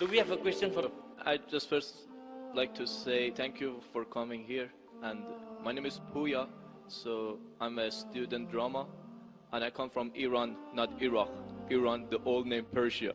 Do we have a question for? I just first like to say thank you for coming here. And my name is Puya, so I'm a student drama, and I come from Iran, not Iraq. Iran, the old name Persia.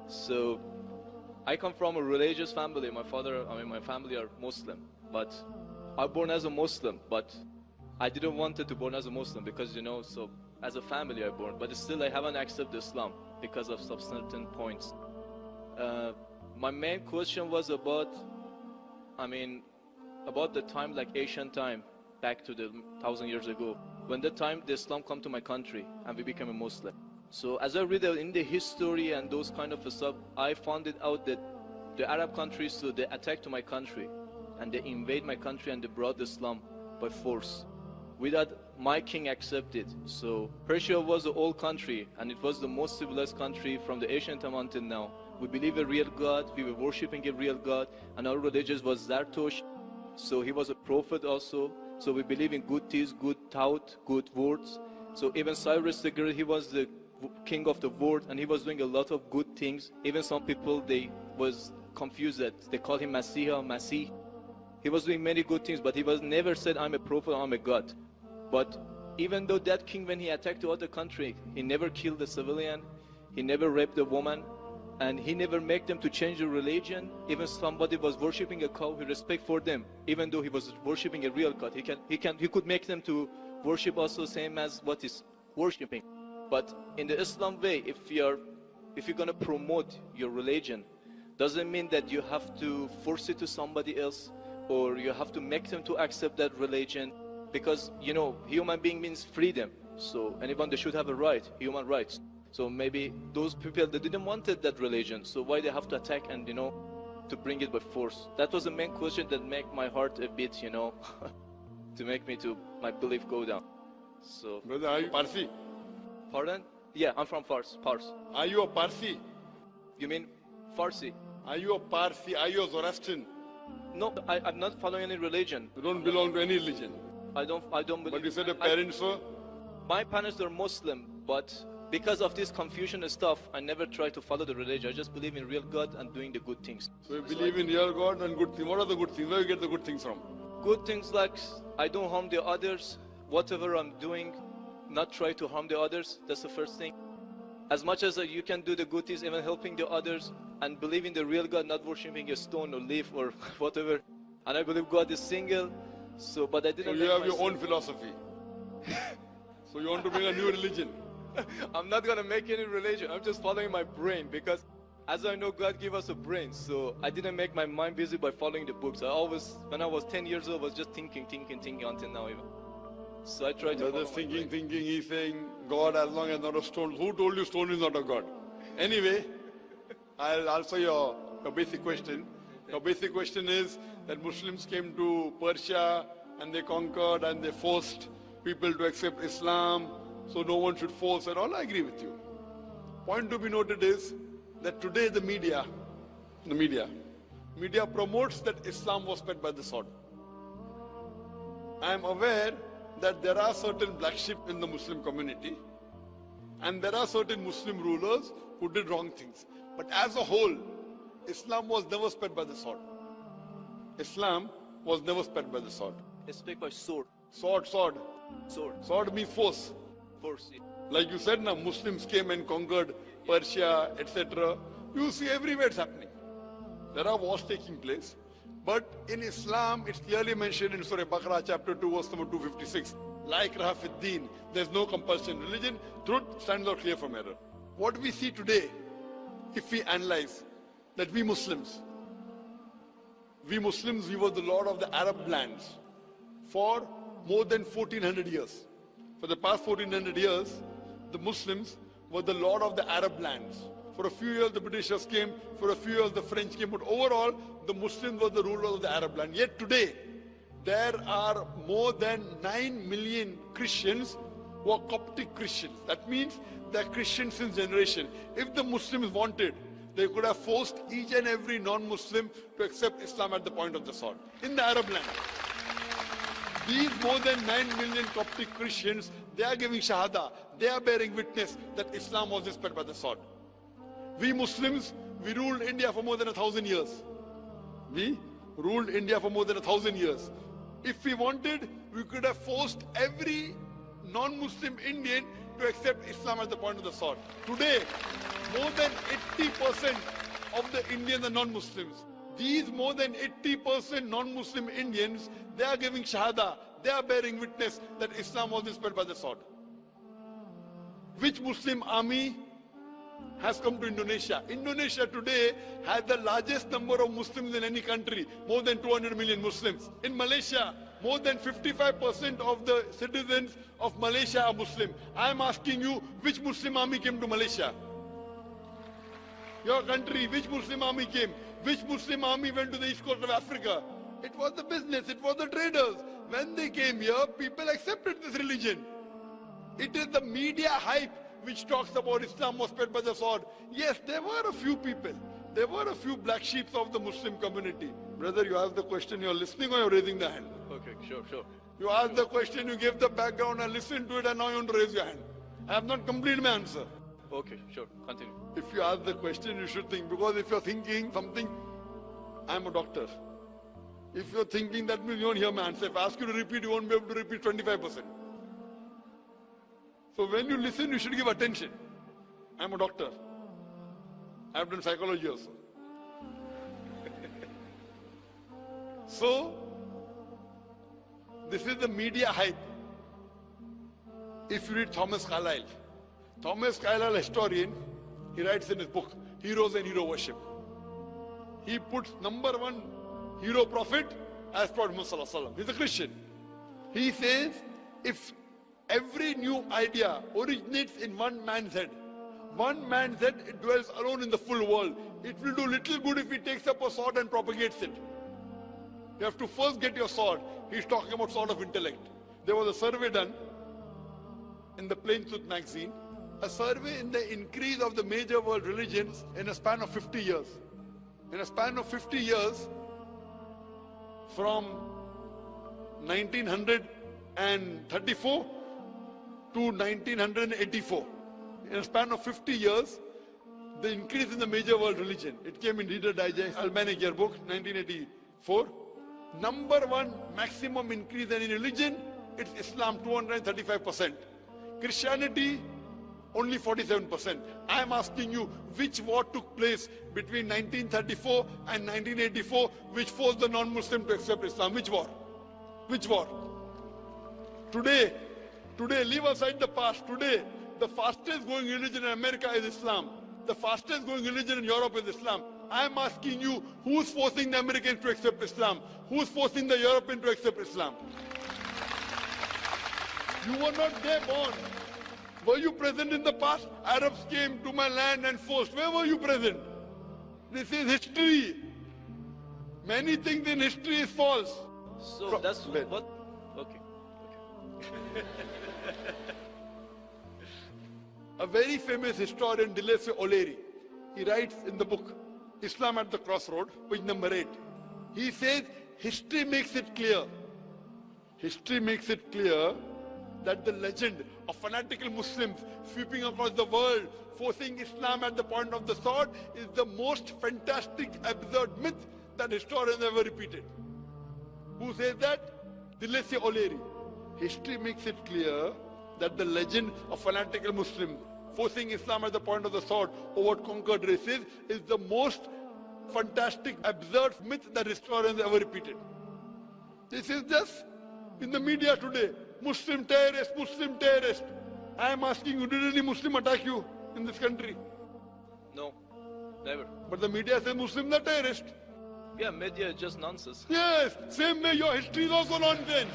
So I come from a religious family. My family are Muslim, but I born as a Muslim, but I didn't want it to born as a Muslim because, so as a family I born, but still I haven't accepted Islam because of some certain points. My main question was about the time, like ancient time, back to the 1,000 years ago, when the time the Islam come to my country and we became a Muslim. So as I read in the history and those kind of stuff, I found it out that the Arab countries, so they attacked to my country and they invade my country and they brought Islam by force without my king accepted. So Persia was the old country and it was the most civilized country from the ancient time until now. We believe a real God, we were worshipping a real God, and our religion was Zartosh. So he was a prophet also. So we believe in good deeds, good thought, good words. So even Cyrus the Great, he was the king of the world and he was doing a lot of good things. Even some people, they was confused that they call him Masih. He was doing many good things, but he was never said, I'm a prophet, I'm a God. But even though that king, when he attacked the other country, he never killed a civilian, he never raped a woman, and he never made them to change the religion. Even somebody was worshipping a cow, he respect for them, even though he was worshipping a real God. He could make them to worship also same as what is worshipping. But in the Islam way, if you're gonna promote your religion, doesn't mean that you have to force it to somebody else or you have to make them to accept that religion, because human being means freedom. So anyone, they should have a right, human rights. So maybe those people, they didn't want that religion, so why they have to attack and to bring it by force? That was the main question that made my heart a bit to make me to my belief go down. So brother, are you Parsi? Pardon? Yeah, I'm from Fars. Are you a Parsi? You mean Farsi? Are you a Parsi? Are you a Zoroastrian? No, I'm not following any religion. You don't belong to any religion. I don't believe. But you said your parents were? My parents are Muslim, but because of this confusion and stuff, I never try to follow the religion. I just believe in real God and doing the good things. So you believe in real God and good things. What are the good things? Where you get the good things from? Good things like I don't harm the others. Whatever I'm doing, not try to harm the others. That's the first thing. As much as you can do the good things, even helping the others, and believe in the real God, not worshipping a stone or leaf or whatever. And I believe God is single. But I didn't. So you have your own philosophy. So you want to bring a new religion? I'm not gonna make any religion. I'm just following my brain, because as I know, God gave us a brain. So I didn't make my mind busy by following the books. When I was 10 years old, I was just thinking until now even. So I tried to. Just thinking. He's saying God as long as not a stone. Who told you stone is not a God? Anyway, I'll answer your basic question. Your basic question is that Muslims came to Persia and they conquered and they forced people to accept Islam. So no one should force at all. I agree with you. Point to be noted is that today the media promotes that Islam was spread by the sword. I am aware that there are certain black sheep in the Muslim community and there are certain Muslim rulers who did wrong things. But as a whole, Islam was never spread by the sword. Islam was never spread by the sword. It's spread by sword. Sword. Sword means force. Force. Yeah. Like you said now, Muslims came and conquered Persia, etc. You see everywhere it's happening. There are wars taking place. But in Islam, it's clearly mentioned in Surah Baqarah chapter 2 verse number 256. La ikraha fid deen. There's no compulsion in religion. Truth stands out clear from error. What we see today, if we analyze, that we Muslims we were the lord of the Arab lands for more than 1400 years. For the past 1400 years, the Muslims were the lord of the Arab lands. For a few years the Britishers came, for a few years the French came, but overall the Muslims were the rulers of the Arab land. Yet today, there are more than 9 million Christians who are Coptic Christians. That means they're Christians since generation. If the Muslims wanted, they could have forced each and every non-Muslim to accept Islam at the point of the sword in the Arab land. These more than 9 million Coptic Christians, they are giving Shahada. They are bearing witness that Islam was spread by the sword. We Muslims, we ruled India for more than 1,000 years. We ruled India for more than 1,000 years. If we wanted, we could have forced every non-Muslim Indian to accept Islam as the point of the sword. Today, more than 80% of the Indians are non-Muslims. These more than 80% non-Muslim Indians, they are giving shahada, they are bearing witness that Islam was inspired by the sword. Which Muslim army has come to Indonesia? Indonesia today has the largest number of Muslims in any country, more than 200 million Muslims. In Malaysia, more than 55% of the citizens of Malaysia are Muslim. I am asking you, which Muslim army came to Malaysia? Your country, which Muslim army came? Which Muslim army went to the east coast of Africa? It was the business, it was the traders. When they came here, people accepted this religion. It is the media hype which talks about Islam was spread by the sword. Yes, there were a few people. There were a few black sheep of the Muslim community. Brother, you ask the question, you're listening or you're raising the hand? Okay, sure. You ask the question, you give the background, I listen to it, and now you want to raise your hand. I have not completed my answer. Okay, sure. Continue. If you ask the question, you should think. Because if you're thinking something, I'm a doctor. If you're thinking, that means you won't hear my answer. If I ask you to repeat, you won't be able to repeat 25%. So when you listen, you should give attention. I'm a doctor. I've done psychology also. So, this is the media hype. If you read Thomas Carlyle, historian, he writes in his book, Heroes and Hero Worship. He puts number one hero prophet as Prophet Muhammad. He's a Christian. He says, if every new idea originates in one man's head, it dwells alone in the full world. It will do little good if he takes up a sword and propagates it. You have to first get your sword. He's talking about sword of intellect. There was a survey done in the Plain Truth magazine, a survey in the increase of the major world religions in a span of 50 years. In a span of 50 years, from 1934 to 1984. In a span of 50 years, the increase in the major world religion. It came in Reader Digest, Almanac Yearbook, 1984. Number one maximum increase in religion, it's Islam, 235%. Christianity, only 47%. I am asking you, which war took place between 1934 and 1984, which forced the non-Muslim to accept Islam? Which war? Which war? Today, leave aside the past. Today, the fastest growing religion in America is Islam. The fastest growing religion in Europe is Islam. I am asking you, who's forcing the Americans to accept Islam? Who's forcing the Europeans to accept Islam? You were not there born. Were you present in the past? Arabs came to my land and forced. Where were you present? This is history. Many things in history is false. So that's what? Okay. A very famous historian, Dilese O'Leary, he writes in the book, Islam at the Crossroad, page number 8. He says, history makes it clear. History makes it clear that the legend of fanatical Muslims sweeping across the world, forcing Islam at the point of the sword, is the most fantastic, absurd myth that historians ever repeated. Who says that? Dilese O'Leary. History makes it clear that the legend of fanatical Muslims forcing Islam at the point of the sword over conquered races is the most fantastic, absurd myth that historians ever repeated. This is just in the media today. Muslim terrorist, Muslim terrorist. I am asking you, did any Muslim attack you in this country? No, never. But the media says Muslims are terrorists. Yeah, media is just nonsense. Yes, same way your history is also nonsense.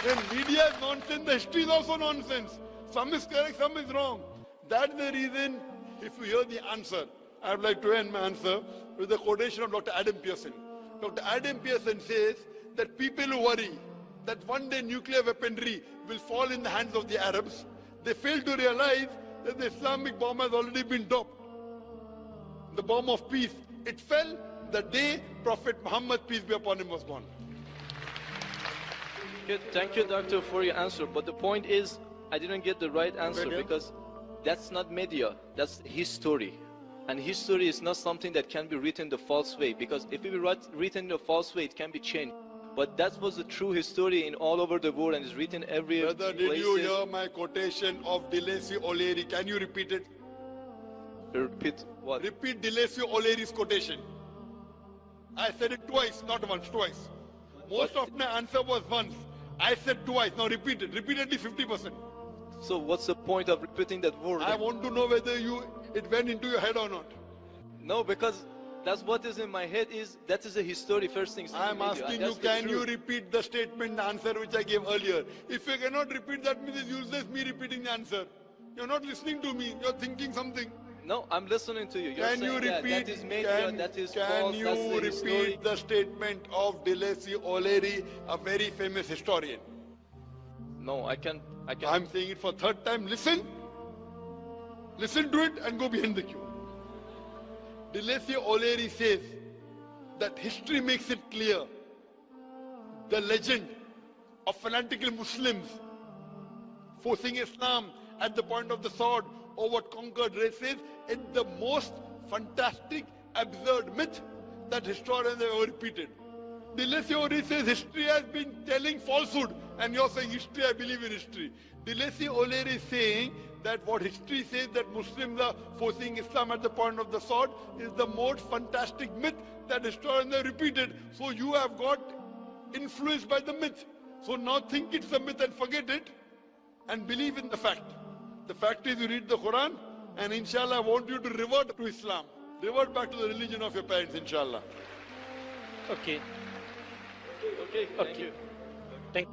When media is nonsense, the history is also nonsense. Some is correct, some is wrong. That's the reason, if you hear the answer, I would like to end my answer with a quotation of Dr. Adam Pearson. Dr. Adam Pearson says that people who worry that one day nuclear weaponry will fall in the hands of the Arabs, they fail to realize that the Islamic bomb has already been dropped. The bomb of peace, it fell the day Prophet Muhammad, peace be upon him, was born. Thank you, doctor, for your answer. But the point is, I didn't get the right answer because That's not media, that's history. And history is not something that can be written the false way, because if it be written in a false way, it can be changed. But that was the true history in all over the world and is written every Brother, did you hear my quotation of Delesi O'Leary? Can you repeat it? Repeat what? Repeat Delesi O'Leary's quotation. I said it twice, not once, twice. Most of my answer was once. I said twice. Now repeat it. Repeatedly 50%. So what's the point of repeating that word? I want to know whether it went into your head or not. No, because that's what is in my head. That is a history first thing. I'm asking you, can you repeat the statement, the answer which I gave earlier? If you cannot repeat, that means it's useless me repeating the answer. You're not listening to me. You're thinking something. No, I'm listening to you. You're Can saying you repeat? that is media, that is false, can that's you the history. repeat the statement of Delesi O'Leary, a very famous historian? No, I can. I'm saying it for third time. Listen. Listen to it and go behind the queue. Delesi O'Leary says that history makes it clear the legend of fanatical Muslims forcing Islam at the point of the sword over conquered races is the most fantastic, absurd myth that historians have ever repeated. Delesi O'Leary says history has been telling falsehood, and you're saying history, I believe in history. Delesi O'Leary is saying that what history says that Muslims are forcing Islam at the point of the sword is the most fantastic myth that historians have repeated. So you have got influenced by the myth. So now think it's a myth and forget it and believe in the fact. The fact is you read the Quran and inshallah I want you to revert to Islam. Revert back to the religion of your parents, inshallah. Okay. Okay, thank you. Thank